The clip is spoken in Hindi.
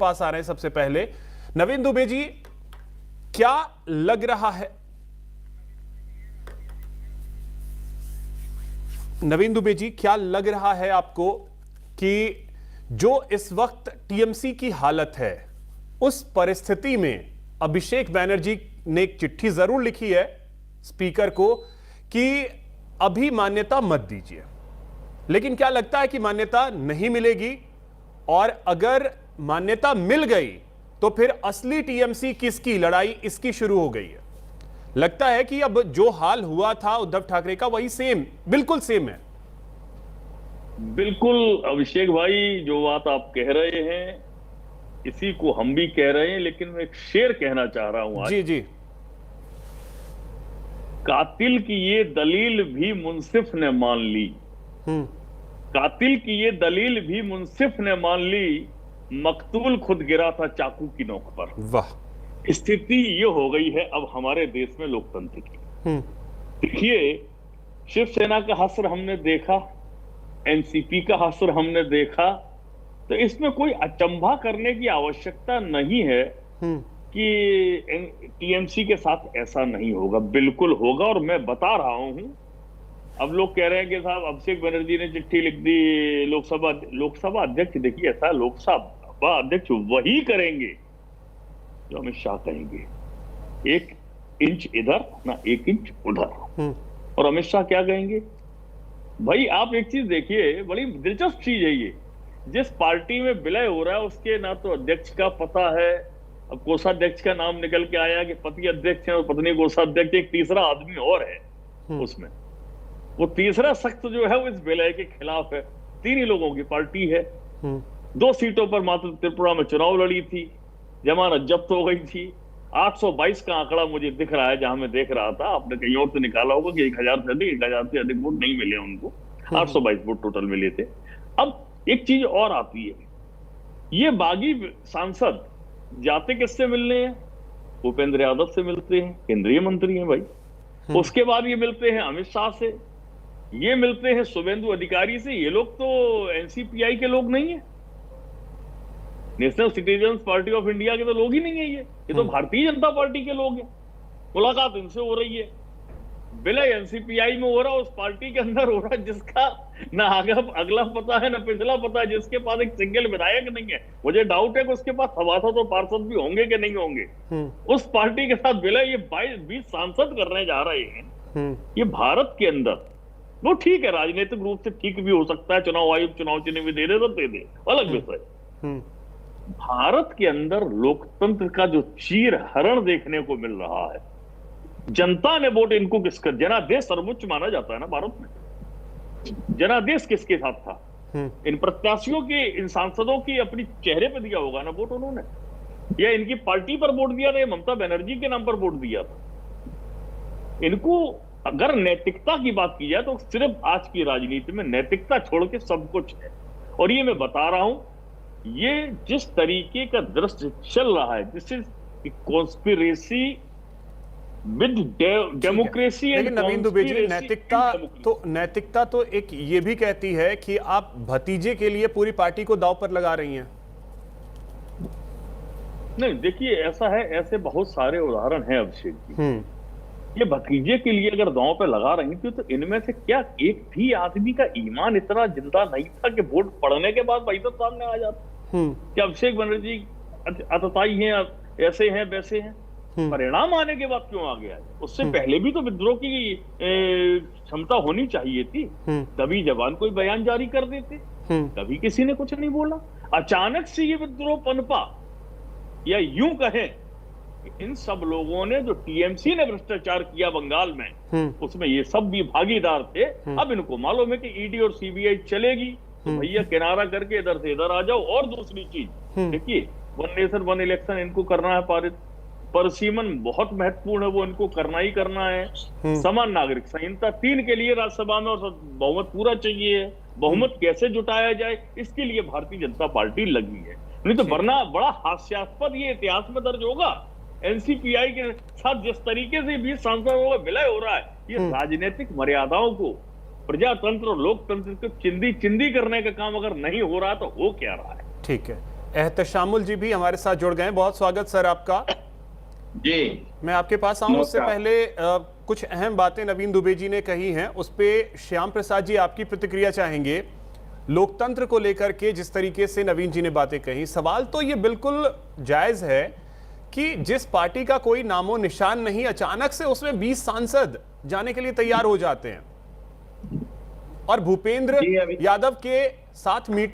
पास आ रहे हैं। सबसे पहले नवीन दुबे जी, क्या लग रहा है, नवीन दुबे जी क्या लग रहा है आपको कि जो इस वक्त टीएमसी की हालत है, उस परिस्थिति में अभिषेक बैनर्जी ने एक चिट्ठी जरूर लिखी है स्पीकर को कि अभी मान्यता मत दीजिए, लेकिन क्या लगता है कि मान्यता नहीं मिलेगी, और अगर मान्यता मिल गई तो फिर असली टीएमसी किसकी लड़ाई इसकी शुरू हो गई है? लगता है कि अब जो हाल हुआ था उद्धव ठाकरे का वही सेम, बिल्कुल सेम है। बिल्कुल अभिषेक भाई, जो बात आप कह रहे हैं इसी को हम भी कह रहे हैं, लेकिन मैं एक शेर कहना चाह रहा हूं आज। जी जी। कातिल की ये दलील भी मुंसिफ ने मान ली, कातिल की ये दलील भी मुंसिफ ने मान ली, मकतूल खुद गिरा था चाकू की नोक पर। वाह। स्थिति ये हो गई है अब हमारे देश में लोकतंत्र की। देखिए, शिवसेना का हश्र हमने देखा, एनसीपी का हश्र हमने देखा, तो इसमें कोई अचंभा करने की आवश्यकता नहीं है कि टीएमसी के साथ ऐसा नहीं होगा। बिल्कुल होगा, और मैं बता रहा हूं। अब लोग कह रहे हैं कि साहब अभिषेक बनर्जी ने चिट्ठी लिख दी लोकसभा अध्यक्ष। देखिए, ऐसा लोकसभा अध्यक्ष वही करेंगे जो अमित शाह कहेंगे, 1 इंच इधर ना 1 इंच उधर। और अमित शाह क्या कहेंगे? भाई आप एक चीज देखिए, बड़ी दिलचस्प चीज है ये, जिस पार्टी में विलय हो रहा है उसके ना तो अध्यक्ष का पता है। अब कोषाध्यक्ष का नाम निकल के आया कि पति अध्यक्ष है और पत्नी कोषाध्यक्ष, एक तीसरा आदमी और है उसमें। वो तीसरा शख्स जो है वो इस विलय के खिलाफ है। 3 ही लोगों की पार्टी है। 2 सीटों पर मात्र त्रिपुरा में चुनाव लड़ी थी, जमानत जब्त हो गई थी। 822 का आंकड़ा मुझे दिख रहा है, जहां मैं देख रहा था। आपने कहीं और से निकाला होगा कि 1000 से अधिक वोट नहीं मिले उनको। 822 वोट टोटल मिले थे। अब एक चीज और आती है, ये बागी सांसद जाते किससे मिलने हैं? भूपेंद्र यादव से मिलते हैं, केंद्रीय मंत्री हैं भाई। उसके बाद ये मिलते हैं अमित शाह से, ये मिलते हैं शुभेंदु अधिकारी से। ये लोग तो एनसीपीआई के लोग नहीं है, national citizens party of India के तो लोग ही नहीं है। ये तो भारतीय जनता पार्टी के लोग हैं। मुलाकात इनसे हो रही है। विलय एनसीपीआई में हो रहा है, उस पार्टी के अंदर हो रहा है जिसका ना अगला पता है ना पिछला पता है, जिसके पास एक सिंगल विधायक नहीं है। मुझे डाउट है कि उसके पास सभासद और पार्षद भी होंगे कि नहीं होंगे। उस पार्टी के साथ विलय ये 22-20 सांसद करने जा रहे हैं। ये भारत के अंदर, वो ठीक है, राजनीतिक रूप से ठीक भी हो सकता है, चुनाव आयोग चुनाव चिन्ह भी दे दे तो दे दे, अलग विषय। भारत के अंदर लोकतंत्र का जो चीर हरण देखने को मिल रहा है, जनता ने वोट इनको किसका, जनादेश सर्वोच्च माना जाता है ना भारत में। जनादेश किसके साथ था? इन प्रत्याशियों के, इन सांसदों की अपनी चेहरे पे दिया होगा ना वोट उन्होंने, या इनकी पार्टी पर वोट दिया था, या ममता बनर्जी के नाम पर वोट दिया था। इनको अगर नैतिकता की बात की जाए तो सिर्फ आज की राजनीति में नैतिकता छोड़ के सब कुछ है। और ये मैं बता रहा हूं, ये जिस तरीके का दृश्य चल रहा है, this is conspiracy with democracy. लेकिन नवीन दुबे जी, नैतिकता तो एक ये भी कहती है कि आप भतीजे के लिए पूरी पार्टी को दांव पर लगा रही हैं। नहीं, देखिए ऐसा है, ऐसे बहुत सारे उदाहरण हैं अभिषेक जी। ये भतीजे के लिए अगर दांव पे लगा रही थी तो इनमें से क्या एक भी आदमी का ईमान इतना जिंदा नहीं था कि वोट पड़ने के बाद भाई तो सामने आ जाता कि अभिषेक बनर्जी अतताई हैं, ऐसे हैं वैसे हैं। परिणाम आने के बाद क्यों आ गया? उससे पहले भी तो विद्रोह की क्षमता होनी चाहिए थी। कभी जवान कोई बयान जारी कर देते, कभी किसी ने कुछ नहीं बोला। अचानक से ये विद्रोह पनपा, या यूं कहें इन सब लोगों ने जो टीएमसी ने भ्रष्टाचार किया बंगाल में, उसमें ये सब भी भागीदार थे। अब इनको मालूम है कि ईडी और सीबीआई चलेगी, तो भैया किनारा करके इधर से इधर आ जाओ। और दूसरी चीज देखिए, 1 नेशन 1 इलेक्शन इनको करना है पारित, परिसीमन बहुत महत्वपूर्ण है, वो इनको करना ही करना है। समान नागरिक संहिता 3 के लिए राज्यसभा में और बहुमत पूरा चाहिए। बहुमत कैसे जुटाया जाए, इसके लिए भारतीय जनता पार्टी लगी है। नहीं तो वरना बड़ा हास्यास्पद ये इतिहास में दर्ज होगा। एनसीपीआई के साथ जिस तरीके से 20 सांसदों का विलय हो रहा है, ये राजनीतिक मर्यादाओं को, प्रजातंत्र और लोकतंत्र को चिंदी करने का काम अगर नहीं हो रहा तो हो क्या रहा है? ठीक है, एहतशामुल जी भी हमारे साथ जुड़ गए हैं। बहुत स्वागत सर आपका। जी मैं आपके पास आऊं उससे नमस्कार। पहले कुछ अहम बातें नवीन दुबे जी ने कही हैं, उस पे श्याम प्रसाद जी आपकी प्रतिक्रिया चाहेंगे। लोकतंत्र को लेकर के जिस तरीके से नवीन जी ने बातें कही, सवाल तो ये बिल्कुल जायज है कि जिस पार्टी का कोई नामो निशान नहीं, अचानक से उसमें 20 सांसद जाने के लिए तैयार हो जाते हैं और भूपेंद्र जी, अभी यादव के साथ मीटिंग